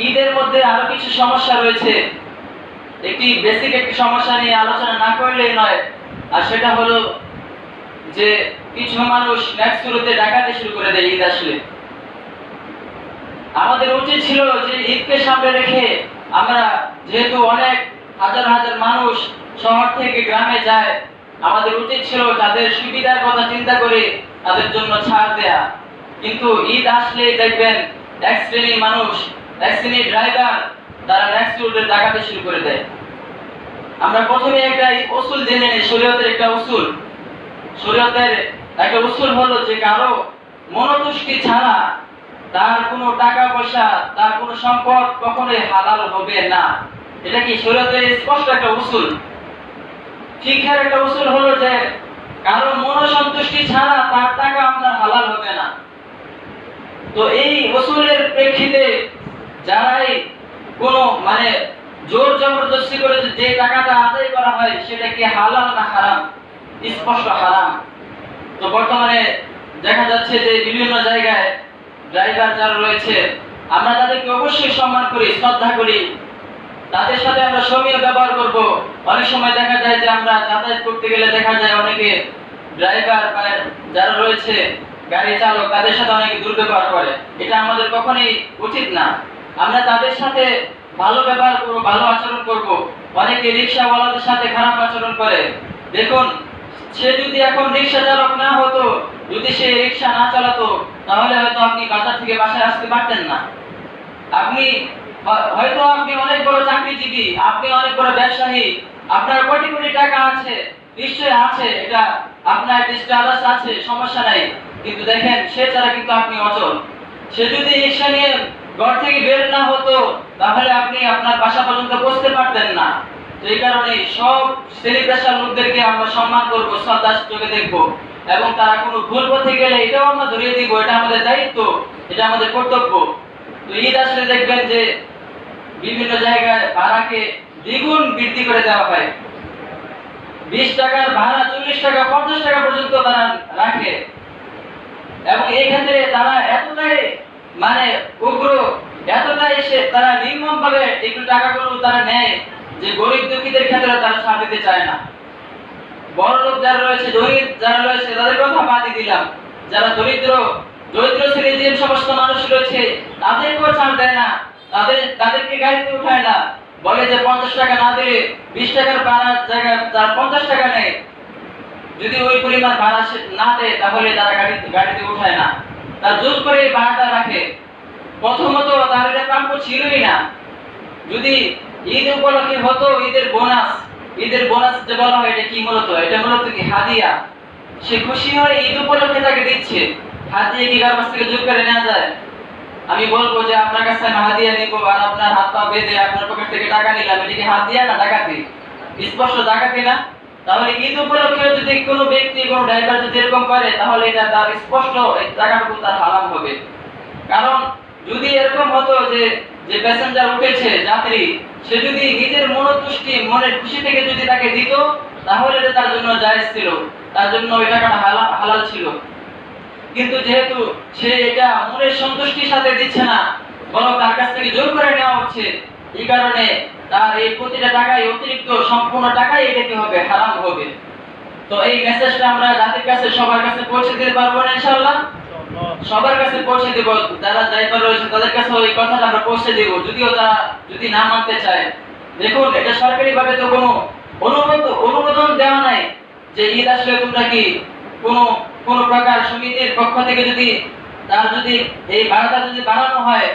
ঈদের মধ্যে আরো কিছু সমস্যা রয়েছে। একটি বেসিক একটি সমস্যা নিয়ে আলোচনা না করলেই নয়, আর সেটা হলো যে কিছু মানুষ ম্যাক্স শুরুতে ডাকাতি শুরু করে দেয় ঈদ আসলে। আমাদের উচিত ছিল যে ঈদকে সামনে রেখে আমরা, যেহেতু অনেক হাজার হাজার মানুষ শহর থেকে গ্রামে যায়, আমাদের উচিত ছিল তাদের সুবিধার কথা চিন্তা করে তাদের জন্য ছাড় দেয়া। কিন্তু ঈদ আসলে দেখবেন এক শ্রেণীর মানুষ, এক শ্রেণীর ড্রাইভার, তারা ম্যাক্স রুটে ডাকাতি শুরু করে দেয়। আমরা প্রথমে একটা উসুল জেনে নিই, শরীয়তের একটা উসুল। শরীয়তের একটা উসুল হলো যে কারো মনোতুষ্টি ছাড়া তার কোনো টাকা পয়সা, তার কোনো সম্পদ কখনোই হালাল হবে না। এটা কি শরীয়তের স্পষ্ট একটা উসুল। শিক্ষার একটা উসুল হলো যে কারো মনোসন্তুষ্টি ছাড়া তার টাকা আপনার হালাল হবে না। তো এই উসুলের প্রেক্ষিতে যারাই কোনো মানে জোর জবরদস্তি করে যে টাকাটা আদায় করা হয় সেটা কি হালাল না হারাম? স্পষ্ট হারাম। তো বর্তমানে দেখা যাচ্ছে যে বিভিন্ন জায়গায় ড্রাইভার যারা রয়েছে, আমরা তাদেরকে অবশ্যই সম্মান করি, শ্রদ্ধা করি, তাদের সাথে আমরা সমীহ ব্যবহার করব। অনেক সময় দেখা যায় যে আমরা যাতায়াত করতে গেলে দেখা যায় অনেকে ড্রাইভার যারা রয়েছে, গাড়ি চালক, তাদের সাথে অনেকে দুর্ব্যবহার করে। এটা আমাদের কখনোই উচিত না। আমরা তাদের সাথে ভালো ব্যবহার করব, ভালো আচরণ করব। অনেকে রিকশাওয়ালাদের সাথে খারাপ আচরণ করে। দেখুন, সে যদি এখন রিকশা চালক না হতো, যদি সে রিকশা না চালাতো, তাহলে হয়তো আপনি বাজার থেকে বাসায় আসতে পারতেন না। আপনি হয়তো আপনি অনেক বড় চাকরিজীবী, আপনি অনেক বড় ব্যবসায়ী, আপনার কোটি কোটি টাকা আছে, নিশ্চয়ই আছে, এটা আপনার স্ট্যাটাস আছে, সমস্যা নাই। কিন্তু দেখেন, সে ছাড়া কিন্তু আপনি অচল। সে যদি রিকশা নিয়ে ঘর থেকে বের না হতো, তাহলে আপনি আপনার বাসা পর্যন্ত পৌঁছতে পারতেন না। তো এই কারণে সব শ্রেণী পেশার লোকদেরকে আমরা সম্মান করব, শ্রদ্ধার চোখে দেখব, এবং তারা কোনো ভুল পথে গেলে এটাও আমরা ধরিয়ে দিব। এটা আমাদের দায়িত্ব, এটা আমাদের কর্তব্য। তো ঈদ আসলে দেখবেন যে বিভিন্ন জায়গায় ভাড়াকে দ্বিগুণ বৃদ্ধি করে দেওয়া হয়। 20 টাকার ভাড়া 40 টাকা 50 টাকা পর্যন্ত তারা রাখে, এবং এই ক্ষেত্রে তারা এতটাই মানে উগ্র, এতটাই তারা নির্মম ভাবে একটু টাকাগুলো তারা নেয় যে গরিব দুঃখীদের ক্ষেত্রে তারা ছাড় দিতে চায় না। বড় লোক যারা রয়েছে, ধনী যারা রয়েছে, তাদের কথা বাদই দিলাম, যারা দরিদ্র শ্রেণীর যে সমস্ত মানুষ রয়েছে তাদেরকেও ছাড় দেয় না, তাদেরকে গাড়িতে উঠায় না, বলে যে 50 টাকা না দিলে 20 টাকার ভাড়ার জায়গায় তার 50 টাকা নেয়। যদি ওই পরিমাণ ভাড়া না দেয় তাহলে তারা গাড়িতে উঠায় না, তার জোর করে ভাড়াটা রাখে। প্রথমত তার এটা প্রাপ্য ছিলই না। যদি ঈদ উপলক্ষে হতো ঈদের বোনাস যে বলা হয়, এটা কি মূলত? এটা মূলত কি হাদিয়া। সে খুশি হয়ে ঈদ উপলক্ষে তাকে দিচ্ছে। হাদিয়া কি কার কাছ থেকে জোর করে নেওয়া যায়? আমি বলবো যে আপনার কাছে আমি হাদিয়া নিব, আর আপনার হাত পা বেঁধে আপনার পকেট থেকে টাকা নিলাম, এটা কি হাদিয়া না ডাকাতি? স্পষ্ট ডাকাতি না? তাহলে ঈদ উপলক্ষে যদি কোনো ব্যক্তি, কোনো ড্রাইভার যদি এরকম করে, তাহলে এটা তার স্পষ্ট এই টাকাটুকু তার হারাম হবে। কারণ যদি এরকম হতো যে প্যাসেঞ্জার উঠেছে, যাত্রী, সে যদি নিজের মনোতুষ্টি, মনের খুশি থেকে যদি তাকে দিত, তাহলে এটা তার জন্য জায়েজ ছিল, তার জন্য ওই টাকাটা হালাল ছিল। কিন্তু যেহেতু সে এটা মনের সন্তুষ্টির সাথে দিচ্ছে না, বরং তার কাছ থেকে জোর করে নেওয়া হচ্ছে, এই কারণে তার এই প্রতিটা টাকায় অতিরিক্ত সম্পূর্ণ টাকাই এটা কি হবে? হারাম হবে। তো এই মেসেজটা আমরা জাতির কাছে, সবার কাছে পৌঁছে দিতে পারবো না ইনশাআল্লাহ? সবার কাছে পৌঁছে দেব। যারা ড্রাইভার রয়েছে তাদের কাছে ওই কথাটা আমরা পৌঁছে দেব, যদিও তারা যদি না মানতে চায়। দেখুন, এটা সরকারিভাবে তো কোনো অনুমোদন দেওয়া নাই যে ঈদ আসলে তোমরা কি কোন প্রকার সমিতির পক্ষ থেকে যদি এই ভাড়াটা যদি বাড়ানো হয়,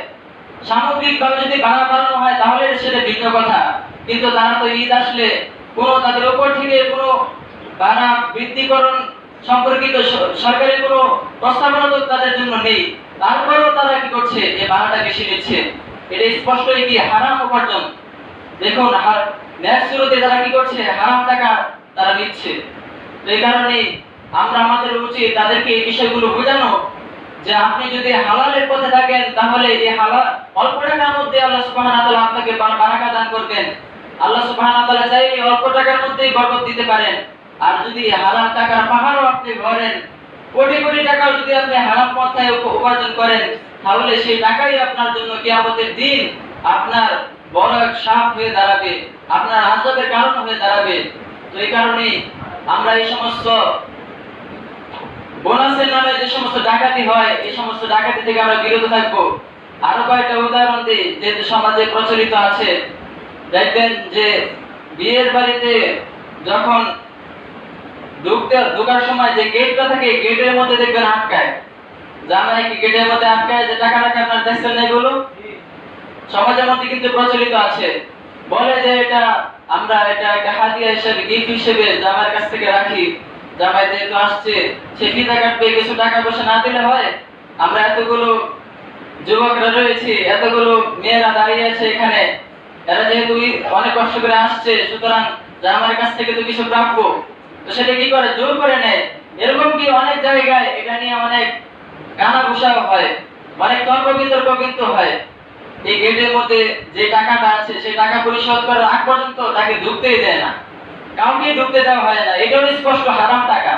সামগ্রিকভাবে যদি ভাড়া বাড়ানো হয়, তাহলে সেটা ভিন্ন কথা। কিন্তু তারা তো ঈদ আসলে তাদের উপর থেকে কোনো ভাড়া বৃদ্ধিকরণ সম্পর্কিত সরকারি কোনো প্রস্তাবনা তো তাদের জন্য নেই। তারপরেও তারা কি করছে? এই ভাড়াটা বেশি নিচ্ছে। এটা স্পষ্টই কি হারাম উপার্জন। দেখুন, ন্যাক্স শুরুতে তারা কি করছে? হারাম টাকা তারা নিচ্ছে। এই কারণে আমাদের উচিত তাদেরকে এই বিষয়গুলো বোঝানো যে আপনি যদি হালালের পথে থাকেন, তাহলে এই হালাল অল্প টাকার মধ্যে আল্লাহ সুবহানাহু ওয়া তাআলা আপনাকে বারাকা দান করবেন। আল্লাহ সুবহানাহু ওয়া তাআলা চাইলে অল্প টাকার মধ্যেই বরকত দিতে পারেন। আর যদি হারাম টাকার পাহাড়ও আপনি গড়েন, কোটি কোটি টাকাও যদি আপনি হারাম পথে উপার্জন করেন, তাহলে সেই টাকাই আপনার জন্য কিয়ামতের দিন আপনার বড় এক সাপ হয়ে দাঁড়াবে, আপনার আযাবের কারণ হয়ে দাঁড়াবে। তো এই কারণে আমরা এই সমস্ত বোনাসের নামে যে সমস্ত ডাকাতি হয়, এই সমস্ত ডাকাতি থেকে আমরা বিরত থাকবো। আরো কয়েকটা উদাহরণ দিই যে সমাজে প্রচলিত আছে। দেখবেন যে বিয়ের বাড়িতে যখন ঢোকার সময় যে গেটটা থাকে, গেটের মধ্যে দেখবেন আটকায়, জামাই কি গেটের মধ্যে আটকায় যে টাকা আপনার দেখছেন না? এগুলো সমাজের মধ্যে কিন্তু প্রচলিত আছে। বলে যে আমরা এটা একটা হাদিয়া হিসেবে, গিফট হিসেবে জামাইয়ের কাছ থেকে রাখি। জামাই যেহেতু আসছে, সে ফিতা কাটবে, কিছু টাকা পয়সা না দিলে হয়? আমরা এতগুলো যুবকরা রয়েছি, এতগুলো মেয়েরা দাঁড়িয়ে আছে এখানে, এরা যেহেতু অনেক কষ্ট করে আসছে, সুতরাং জামাইয়ের কাছ থেকে তো কিছু প্রাপ্য। তো সেটা কি করে? জোর করে নেয়। এরকম কি অনেক জায়গায় এটা নিয়ে অনেক কানাঘুষাও হয়, অনেক তর্ক বিতর্ক কিন্তু হয়। এই গেটের মধ্যে যে টাকাটা আছে, সেই টাকা পরিশোধ করার আগ পর্যন্ত তাকে ঢুকতেই দেয় না, কাউকে ঢুকতে দেওয়া হয় না। এটাও স্পষ্ট হারাম টাকা।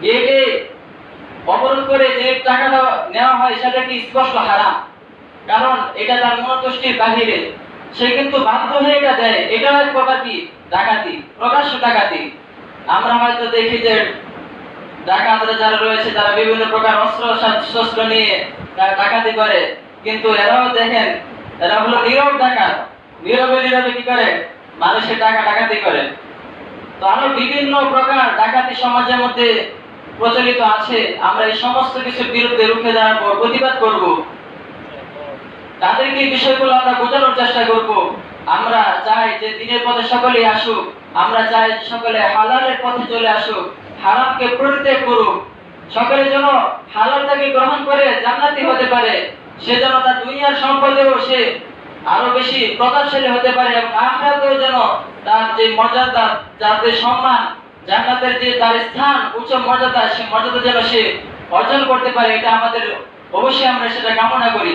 গেটে অবরোধ করে যে টাকাটা নেওয়া হয় সেটা কি স্পষ্ট হারাম, কারণ এটা তার মনোতুষ্টির বাহিরে। সে কিন্তু বাধ্য হয়ে এটা দেয়। এটাও এক প্রকার কি? ডাকাতি, প্রকাশ্য ডাকাতি। আমরা হয়তো দেখি যে ডাকাতরা যারা রয়েছে তারা বিভিন্ন প্রকার অস্ত্র শস্ত্র নিয়ে ডাকাতি করে, কিন্তু এরাও দেখেন এরা হলো নীরব ডাকাত। নীরবে নীরবে কি করে? মানুষের টাকা ডাকাতি করে। তো আরো বিভিন্ন প্রকার ডাকাতি সমাজের মধ্যে প্রচলিত আছে। আমরা এই সমস্ত কিছুর বিরুদ্ধে রুখে দাঁড়াবো, প্রতিবাদ করব। তাদেরকে এই বিষয়গুলো আমরা বোঝানোর চেষ্টা করব। আমরা চাই যে দিনের পথে সকলেই আসুক, আমরা চাই সকলে হালালের পথে চলে আসুক, হারামকে পরিত্যাগ করুক। সকলে যেন হালালটাকে গ্রহণ করে জান্নাতি হতে পারে, সে যেন তার দুনিয়ার সম্পদেও সে আরো বেশি প্রতাপশালী হতে পারে, এবং আখিরাতেও যেন তার যে মর্যাদা, তার যে সম্মান, জান্নাতের যে তার স্থান, উচ্চ মর্যাদা, সে মর্যাদা যেন সে অর্জন করতে পারে। এটা আমাদের অবশ্যই আমরা সেটা কামনা করি।